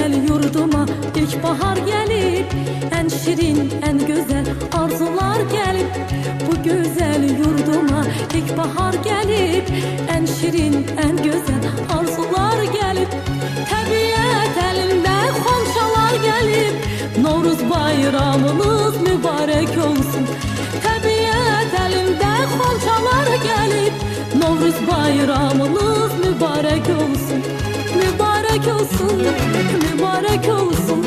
güzel yurduma ilkbahar gelip, en şirin, en güzel arzular gelip. Bu güzel yurduma ilkbahar gelip, en şirin, en güzel arzular gelip. Təbiət elinde xonçalar gelip, Novruz bayramınız mübarek olsun. Təbiət elinde xonçalar gelip, Novruz bayramınız mübarek olsun. Mübarek olsun, mübarek olsun.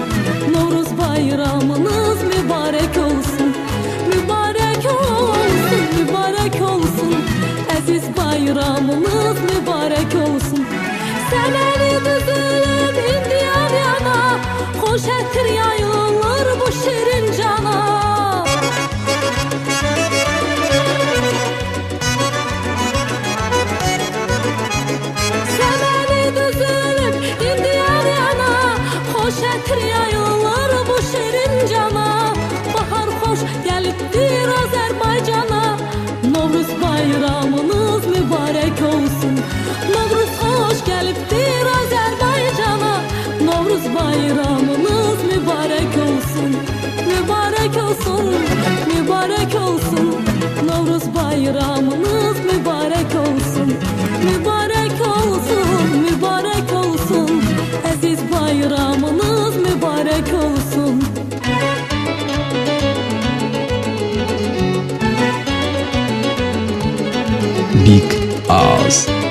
Novruz bayramınız mübarek olsun. Mübarek olsun, mübarek olsun. Aziz bayramınız mübarek olsun. Semeni düzülüp indiyan yana, hoş ettir yayılır bu şirin cana. Şətir yayılır bu şirin cana. Bahar xoş gəlibdir Azərbaycana. Novruz bayramınız mübarek olsun. Novruz xoş gəlibdir Azərbaycana. Novruz bayramınız mübarek olsun. Mübarek olsun, mübarek olsun. Novruz bayramınız mübarek olsun. Mübarek olsun, mübarek olsun. Aziz bayramınız mübarek olsun. Big Oz.